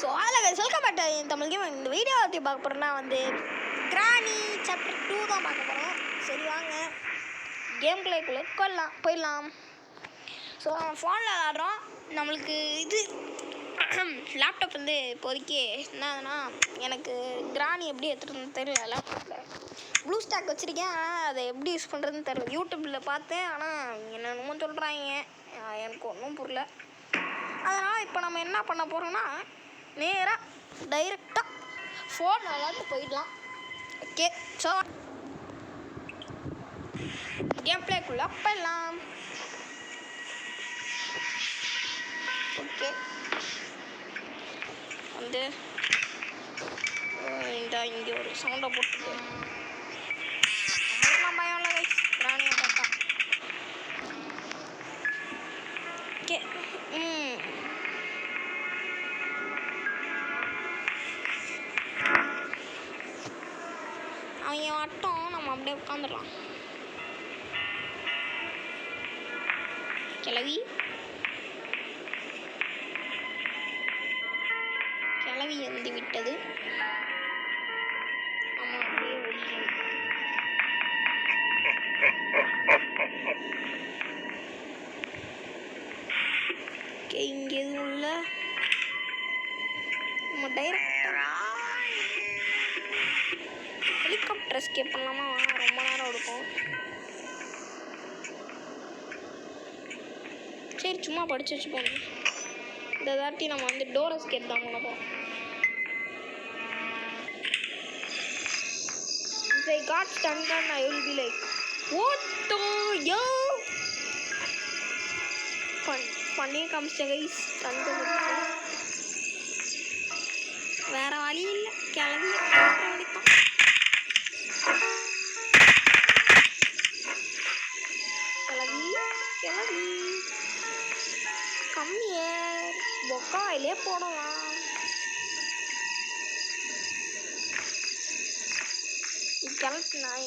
So அதில் welcome back to Tamil game. இந்த video பற்றி பார்க்க போகிறோன்னா கிராணி சாப்டர் 2 தான் பார்க்க போகிறோம். சரி வாங்க கேம் பிளேக்குள்ளே போயிடலாம். ஸோ ஃபோனில் விளாட்றோம். நம்மளுக்கு இது லேப்டாப் இப்போதைக்கு என்னதுன்னா எனக்கு கிராணி எப்படி எடுத்துகிட்டு தெரியல. லேப்டாப்பில் ப்ளூ ஸ்டாக் வச்சுருக்கேன், ஆனால் அதை எப்படி யூஸ் பண்ணுறதுன்னு தெரியல. யூடியூப்பில் பார்த்தேன், ஆனால் என்னென்னமோ சொல்கிறாங்க, எனக்கு ஒன்றும் புரியல. அதனால் இப்போ நம்ம என்ன பண்ண போகிறோம்னா நேராக டைரெக்டாக ஃபோன் விளாட்டு போயிடலாம். ஓகே, ஸோ கேம் பிளேக்குள்ளே போயிடலாம். ஓகே, இங்கே ஒரு சவுண்டை போட்டுட்டு நம்மளுக்கெல்லாம் பயம் இல்லை கைஸ், ராணியை பார்த்தா. ஓகே, அவங்க வட்டம் நம்ம அப்படியே உட்காந்துடலாம். கிளவி எழுந்து விட்டது. நம்ம அப்படியே ஒழிக்கணும். ஓகே, இங்கே எதுவும் இல்லை. நம்ம டைரக்டரா ஹெலிகாப்டர் எஸ்கேப் பண்ணலாமா? ரொம்ப நேரம் இருக்கும். சரி, சும்மா படிச்சு வச்சு போகணும். இந்த தாட்டி நம்ம டோர் எஸ்கேப் தான் பண்ண போகிறோம். If I got stunned, I will be like, what the yo? பண்ணி காமிச்ச கைஸ், தங்க வேற வழி இல்லை, கிளம்பி வலிக்கும். கிளவி கம்மியே பொக்காயிலே போடலாம். கிளட்டு நாய்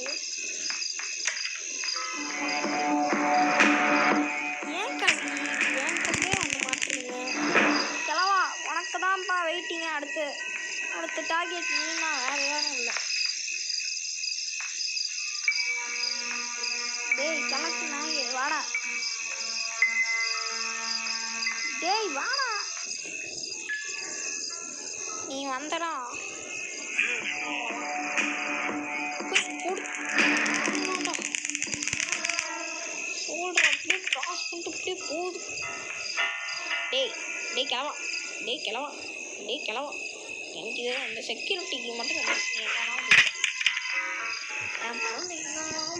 ஏன் கல்வி என்கிட்டே வந்து மாட்டீங்க? கிளவா, உனக்கு தான்ப்பா வெயிட்டிங்க. அடுத்த டார்கெட் நீனா, வேற யாரும் இல்லை. டேய் கிளட்டு நாய், வாடா. டேய் வாடா, நீ வந்தடா. அப்படியே கிராஸ் பண்ணிட்டு அப்படியே போகுது. டேய் கிளவா. எனக்கு இது அந்த செக்யூரிட்டிக்கு மட்டும்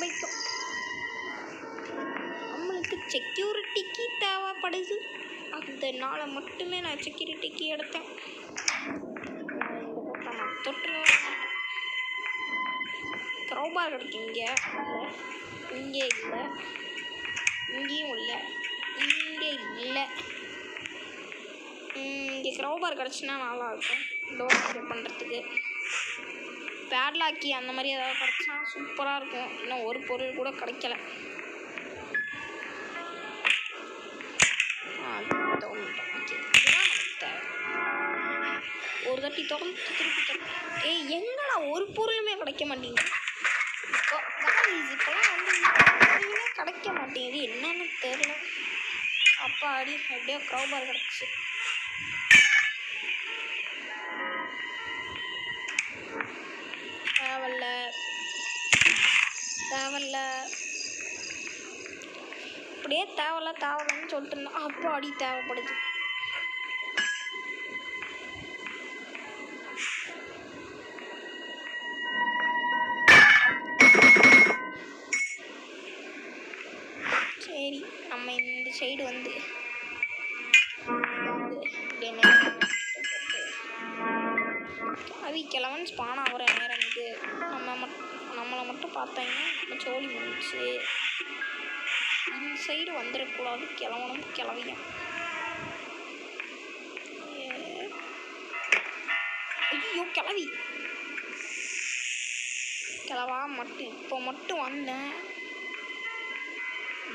வைக்கும். நம்மளுக்கு செக்யூரிட்டிக்கு தேவைப்படுது, அதனால மட்டுமே நான் செக்யூரிட்டிக்கு எடுத்தேன். தொட்டுருவேன். க்ரௌபார் கிடைக்கும். இங்கே இல்லை, இங்கேயும் இல்லை, இங்கே இல்லை. இங்கே க்ரௌபார் கிடச்சுன்னா நல்லாயிருக்கும் டோர் ஓப்பன் பண்ணுறதுக்கு. பேட்லாக்கி அந்த மாதிரி ஏதாவது கிடச்சா சூப்பராக இருக்கும். இன்னும் ஒரு பொருள் கூட கிடைக்கல. ஒரு தட்டி திறந்து திருப்பி எங்கடா ஒரு பொருளுமே கிடைக்க மாட்டேங்குது. இப்போலாம் கிடைக்க மாட்டேங்குது, என்னன்னு தெரியல. அப்பா அடி எப்படியோ க்ரௌபார் கிடச்சி. தேவையில்ல அப்படியே தேவையில்லன்னு சொல்லிட்டு இருந்தா. அப்பா அடி தேவைப்படுது. சரி, நம்ம இந்த சைடு கிழவன் ஸ்பான் ஆகிற நேரம் இது. நம்மளை மட்டும் பார்த்தாங்கன்னா நம்ம சோழி முடிச்சு. இந்த சைடு வந்துடக்கூடாது கிழவனும் கிளவியும். ஐயோ கிளவா மட்டும் இப்போ மட்டும் வந்தேன்.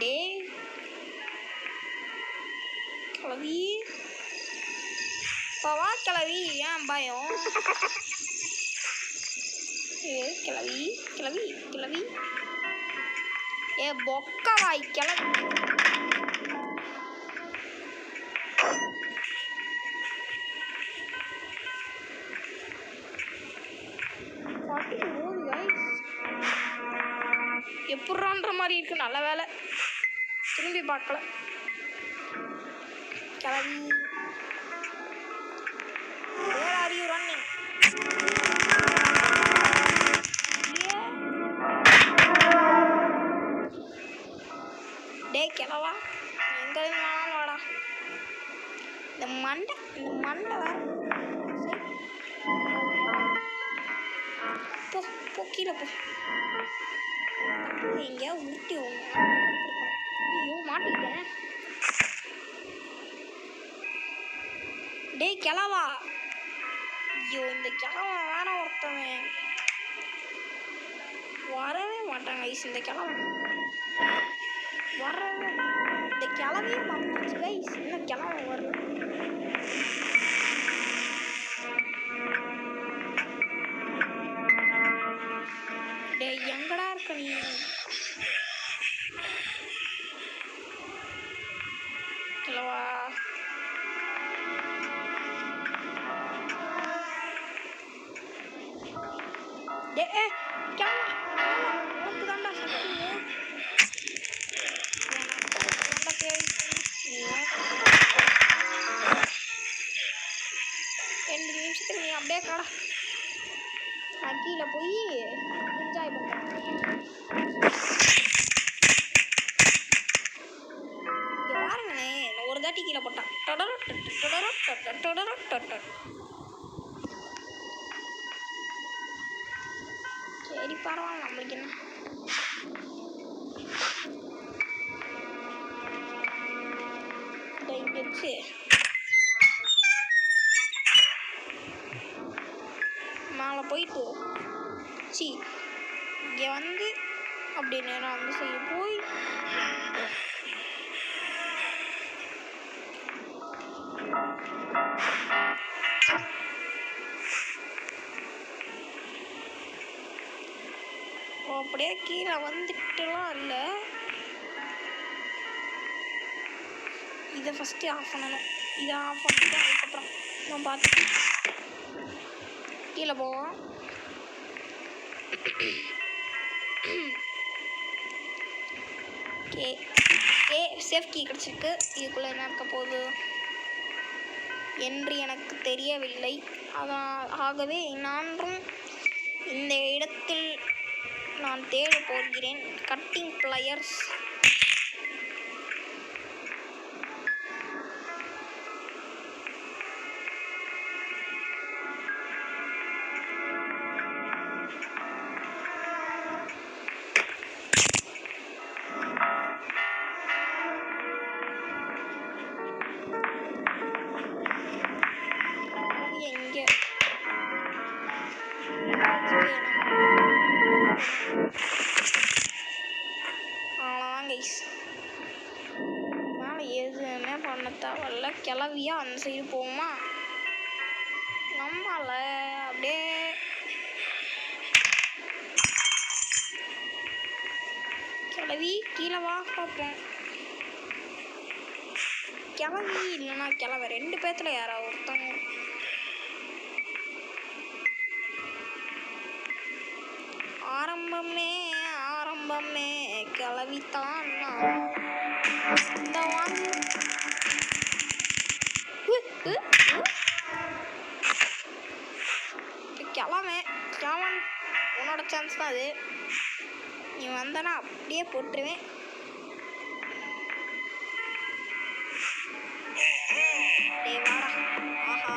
டேய் கிளவி வா கிளவி, ஏன் பயம்? ஏ கிளவி கிளவி கிளவி, ஏ பொக்கவாய் கிளவி. எப்பட்றான்ற மாதிரி இருக்கு. நல்ல வேலை திரும்பி பார்க்கல. கிளவி, where are you running? டே கிளவா, எங்க வேணாலும் வாடா. இந்த மண்டை வேற. போ போ கீழே போ. எங்கேயா ஊட்டி ஐயோ மாட்டிக்கிட்டேன். டேய் கிளவா, ஐயோ இந்த கிழவன் வேற ஒருத்தவன் வரவே மாட்டாங்க. ஐஸ் இந்த கிழவன் வரவே, இந்த கிளவையே மறந்துச்சு கைஸ். இன்னும் கிழவன் வரல. டேய் எங்கடா இருக்க நீ? கிழவா, டே கிழவா, உனக்கு தாண்டா சக்திங்க. ரெண்டு நிமிஷத்துக்கு நீ அப்படியே கடை. நான் கீழே போய் என்ஜாய் பண்ணுறேன். இங்கே பாருங்கண்ணே, நான் ஒரு தாட்டி கீழே போட்டான். சரி பரவாயில்ல, நம்மளுக்கு என்ன. இங்கே மேலே போயிட்டு இங்கே வந்து அப்படி நேரம் அந்த சைடு போய் அப்படியே கீழே வந்துட்டுலாம் இல்லை. இதை ஃபஸ்ட்டு ஆஃப் பண்ணணும். இதை ஆஃப் பண்ணிட்டு அதுக்கப்புறம் நான் பார்த்து கீழே போவோம். சேஃப் கீ கிடச்சிருக்கு. இதுக்குள்ளே என்ன இருக்க போகுது என்று எனக்கு தெரியவில்லை. ஆகவே நானும் இந்த இடத்தில் நான் தேட போகிறேன். கட்டிங் பிளையர்ஸ். மேலே எதுவுமே பண்ண தேவையில்ல. கிளவியா அந்த சைடு போகுமா, நம்மள அப்படியே கிளவி கீழே வா பார்ப்போம். கிளவி இல்லைன்னா கிளவ ரெண்டு பேர்த்துல யாராவது ஒருத்தவங்க. ஆரம்பமே ஆரம்பமே கிளவித்தான் இந்த வாங்க. கிளவன் உன்னோட சான்ஸ் தான் அது. நீ வந்தனா அப்படியே போட்டுருவேன். ஆஹா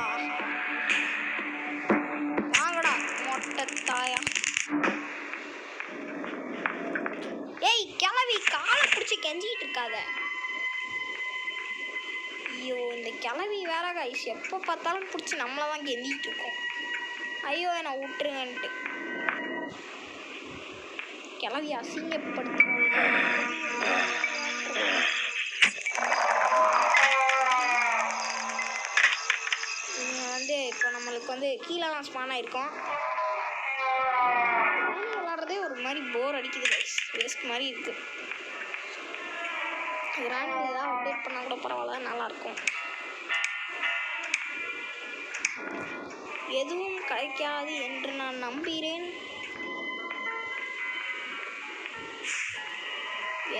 வாங்கடா மொட்டை தாயா. ஏய் கிளவி காலை பிடிச்சி கெஞ்சிக்கிட்டு இருக்காத. ஐயோ இந்த கிளவி வேற கைஸ் எப்போ பார்த்தாலும் பிடிச்சி நம்மளை தான் கெஞ்சிக்கிட்டு இருக்கோம். ஐயோ என்னை விட்டுருங்கன்ட்டு கிளவி அசிங்கப்படுத்து. இப்போ நம்மளுக்கு வந்து கீழெல்லாம் ஸ்பான் ஆகிருக்கோம். விளாட்றதே ஒரு மாதிரி போர் அடிக்குது கைஸ், வேஸ்ட் மாதிரி இருக்குது. கிராண்ட் ஏதாவது அப்டேட் பண்ணால் கூட பரவாயில்ல, நல்லாயிருக்கும். எதுவும் கிடைக்காது என்று நான் நம்புகிறேன்.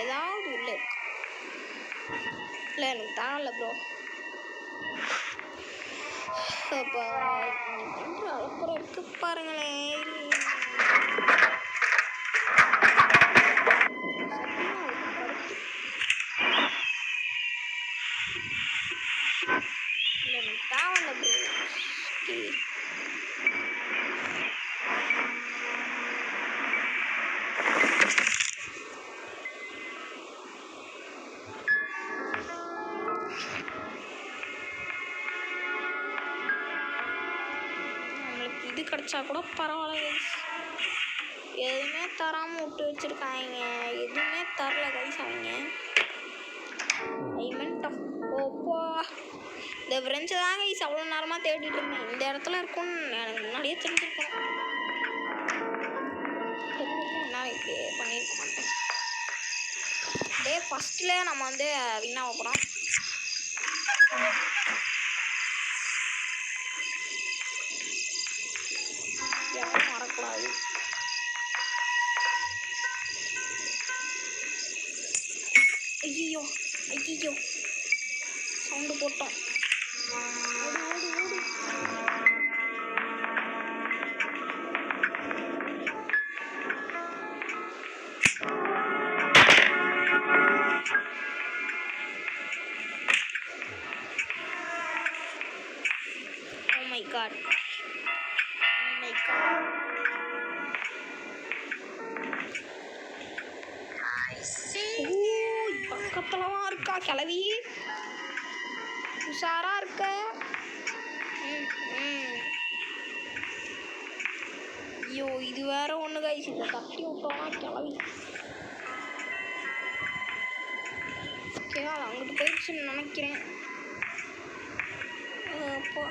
ஏதாவது உள்ள இருக்கு. இல்லை எனக்கு தாங்கல ப்ரோ. அப்போ பண்ணுற அப்புறம் இருக்கு பாருங்களேன். இல்லை எனக்கு தாங்கல ப்ரோ. இது கிடைச்சா கூட பரவாயில்ல கைஸ். எதுவுமே தராமல் விட்டு வச்சுருக்காங்க, எதுவுமே தரல கைஸ் அவங்க. ஓப்பா இந்த ஃப்ரெண்ட்ஸை தான் கைஸ் அவ்வளோ நேரமாக தேடிட்டு இருந்தேன். இந்த இடத்துல இருக்கும்னு எனக்கு முன்னாடியே தெரிஞ்சிருக்கேன். நான் இப்படி பண்ணியிருக்க மாட்டேன். டே ஃபஸ்ட்டில் நம்ம வந்து வின் ஆக போகிறோம். யாரும் வரக்கூடாது. ஐயோ ஐயோ சவுண்டு போட்டோம். ஓடு ஓடு ஓடு. Oh my god. Oh my god. பக்கத்துலதான் இருக்கா கிளவி, உஷாரா இருக்க. ஐயோ இது வேற ஒன்று கைஸ், இதை தட்டி விட்டோம்னா கிளவி. ஓகே அது அங்கிட்டு போயிடுச்சுன்னு நினைக்கிறேன். இப்போ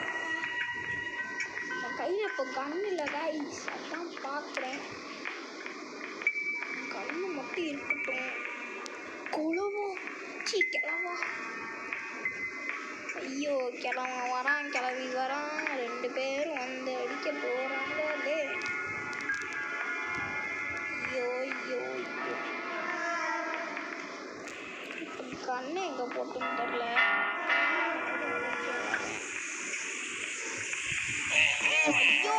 கையில் இப்போ கன் இல்லை கைஸ், அதான் பார்க்குறேன். கண்ணு மட்டும் இருக்கட்டும். குழவோ சி கிளவா. ஐயோ கிளவன் வரான், கிளவி வரான், 2 பேரும் வந்து அடிக்க போகிறாங்க. ஐயோ ஐயோ ஐயோ கண்ணு எங்கே போட்டுன்னு தெரில. ஐயோ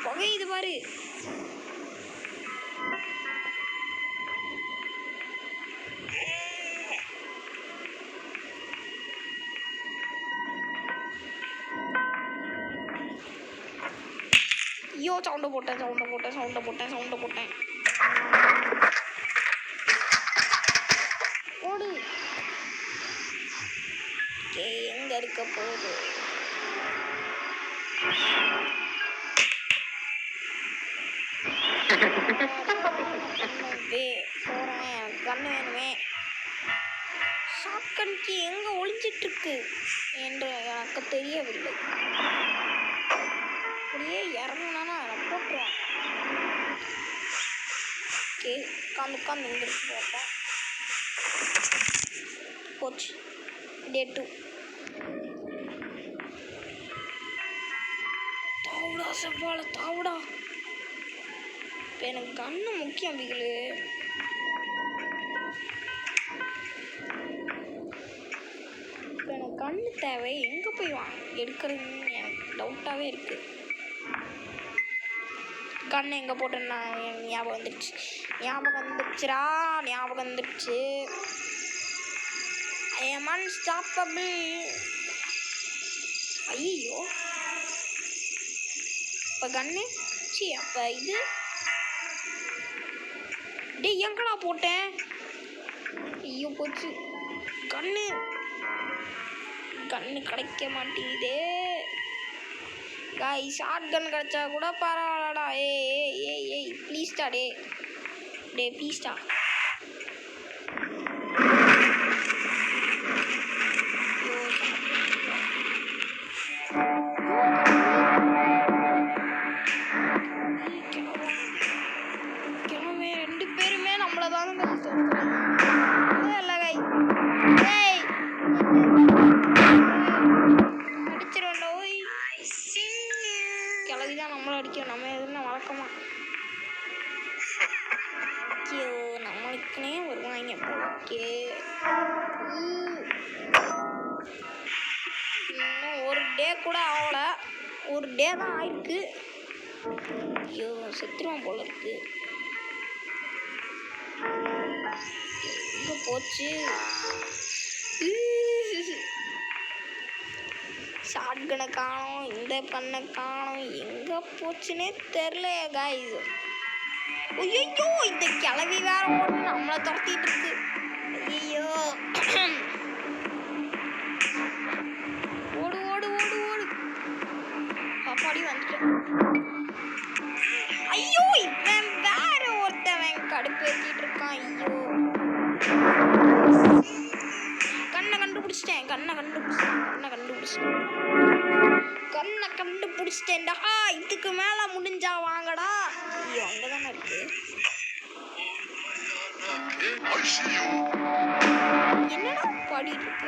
புகையுது பாரு. ஐயோ சவுண்டை போட்டேன். ஓடு. எங்கே இருக்க போகுது? போகிறேன், கண்ணு வேணுமே. ஷாட்கன்க்கு எங்கே ஒளிஞ்சிட்ருக்கு என்று எனக்கு தெரியவில்லை. அப்படியே இறங்குனா அதை போட்டுருவாங்க. ஓகே உட்காந்து இங்கே இருக்கு போட்டேன். போச்சு டே 2. தாவுடா செவ்வாழ தாவுடா. இப்போ எனக்கு கண்ணு முக்கியம் பிகிலு. இப்போ எனக்கு கண்ணு தேவை. எங்கே போய் எடுக்கிறதுன்னு எனக்கு டவுட்டாகவே இருக்குது. கண்ணு எங்கே போட்டேன்னா ஞாபகம் வந்துடுச்சு. I am unstoppable. ஐயோ இப்போ கண்ணு சி அப்போ இது டே எங்கடா போட்டேன்? ஐயோ போச்சு. கண்ணு கிடைக்க மாட்டேங்குதே. ஷார்ட் கன் கிடைச்சா கூட பரவாயில்லடா. ப்ளீஸ்டா டே ப்ளீஸ்டா. கிளம்பே 2 பேருமே நம்மள தாங்க அடிச்சிருவோம். கிளவிதான் நம்மள அடிக்கும். நம்ம எதுனா வழக்கமா நம்மளுக்குனே வருவாங்க போக்கே. இன்னும் ஒரு டே கூட ஆகல. ஒரு டே தான் ஆயிருக்கு. ஐயோ செத்துருவான் போல இருக்கு. எங்க போச்சு? ஷாட்கனை காணோம், இந்த பண்ண காணோம், எங்க போச்சுன்னே தெரில காய்ஸ். ஐயோ இந்த கிளவி வேற போட்டு நம்மளை துரத்திட்டு இருக்கு. ஐயோ ஓடு ஓடு ஓடு ஓடு. பாப்பாடி வந்துட்டு. ஐயோ இவன் வேற ஒருத்தவன் கடுப்பேத்திட்டு இருக்கான். ஐயோ கண்ணை கண்டுபிடிச்சிட்டேன்டா. இதுக்கு மேல முடிஞ்சா வாங்கடா. ஐயோ அங்கதானே இருக்கு. என்னடா பாடிட்டு இருக்க?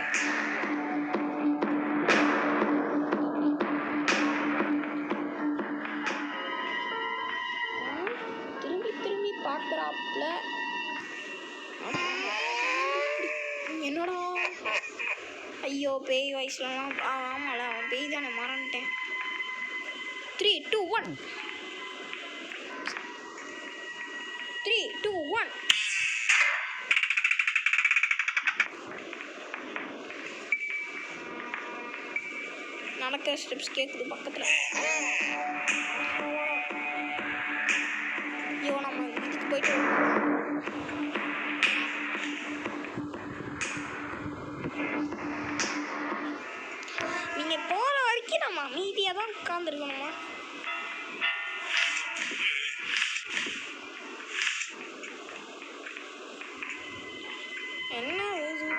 திரும்பி பாக்குறாப்ல. என்னடா ஐயோ பேய் வயசுலலாம் ஆமால அவன் பேய் தானே, மறந்துட்டேன். 3 2 1 3 2 1. நடக்கிற ஸ்டெப்ஸ் கேட்குது பக்கத்தில். ஐயோ நம்ம இதுக்கு போயிட்டு நீங்கள் போகிற வரைக்கும் நம்ம அமைதியாக தான் உட்காந்துருக்கணுமா? என்ன இது?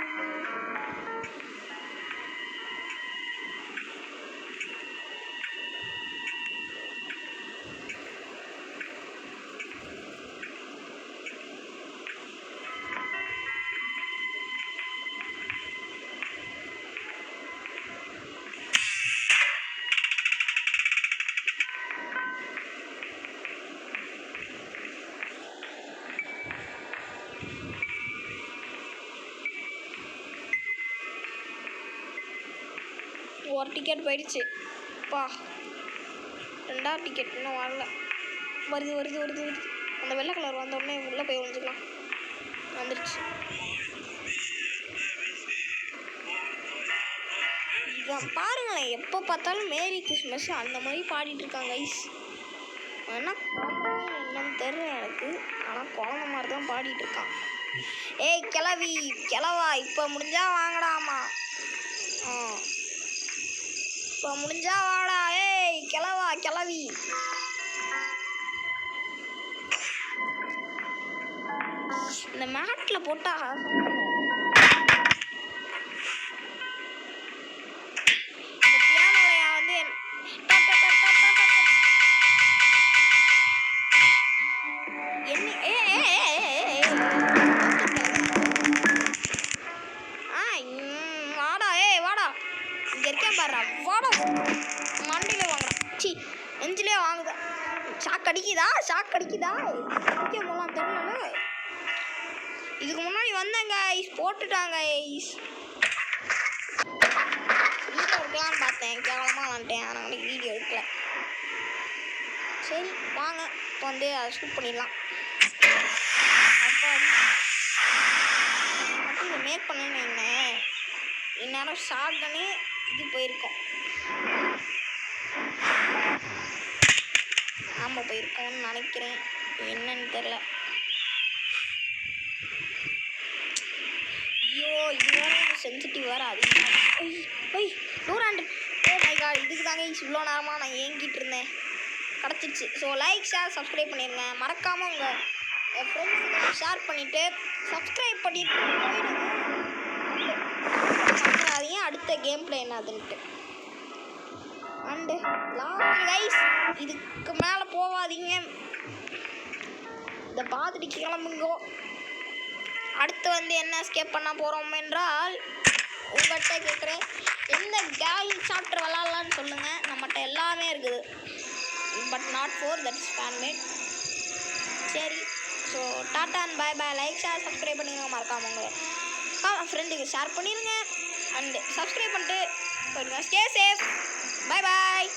ஒரு டிக்கெட் போயிடுச்சு. பா 2வது டிக்கெட் இன்னும் வரல. வருது. அந்த வெள்ளை கலர் வந்த உடனே உள்ளே போய் ஒழிஞ்சிக்கலாம். வந்துடுச்சு. இதான் பாருங்களேன், எப்போ பார்த்தாலும் மேரி கிறிஸ்மஸ் அந்த மாதிரி பாடிட்டு இருக்காங்க ஐஸ். ஆனால் என்னன்னு தெரியல எனக்கு. ஆனால் குழந்த மாதிரி தான் பாடிட்டு இருக்கான். ஏய் கிளவா இப்போ முடிஞ்சா வாங்கடாமா. இப்போ முடிஞ்சா வாடா. ஏய் கிளவி இந்த மேட்ல போட்டா இந்த பியானோலையா வந்து வாடா இங்க இருக்கேன் பாரு. வாடா மண்டையில வாங்கடா. சி நெஞ்சிலே வாங்குதா. ஷாக் அடிக்குதா போலாம் தெரியல. இதுக்கு முன்னாடி வந்தேங்க ஐஸ் போட்டுட்டாங்க ஐஸ். வீடியோ எடுக்கலான்னு பார்த்தேன், கேவலமாக வந்துட்டேன். அதனால வீடியோ எடுக்கல. சரி வாங்க இப்போ வந்து அதை ஷூட் பண்ணிடலாம். அப்போ மட்டும் இதை மேக் பண்ணேன்னு என்ன இந்நேரம் ஷார்ட்கனே இது போயிருக்கோம். ஆமாம் போயிருக்கோம்னு நினைக்கிறேன். என்னன்னு தெரில. ஐயோ இது வேற சென்சிட்டிவ் வேறு அதிகமாக. 100. ஓ மை காட், இதுக்கு தாங்க இவ்வளோ நேரமாக நான் ஏங்கிட்டு இருந்தேன். கிடச்சிச்சு. ஸோ லைக் ஷேர் சப்ஸ்கிரைப் பண்ணிடுங்க. மறக்காமல் உங்கள் ஃப்ரெண்ட்ஸுக்கு ஷேர் பண்ணிவிட்டு சப்ஸ்கிரைப் பண்ணிட்டு போயிடுங்க. அடுத்த கேம் பிளே என்னதுன்ட்டு. அண்டு லாஸ்ட் கைஸ், இதுக்கு மேலே போகாதீங்க, இதை பார்த்துட்டு கிளம்புங்கோ. அடுத்து வந்து என்ன ஸ்கேப் பண்ண போகிறோம் என்றால் உங்கள்கிட்ட கேட்குறேன், எந்த கேம் சாப்டர் விளாட்லான்னு சொல்லுங்கள். நம்மகிட்ட எல்லாமே இருக்குது, but not for that is fanmade. சரி, so tata and bye bye. Like share subscribe பண்ணிடுங்க. மறக்காம உங்கள் ஃப்ரெண்டுக்கு ஷேர் பண்ணிடுங்க அண்டு சப்ஸ்கிரைப் பண்ணிட்டு போயிடுங்க. Stay safe. பாய் பாய்.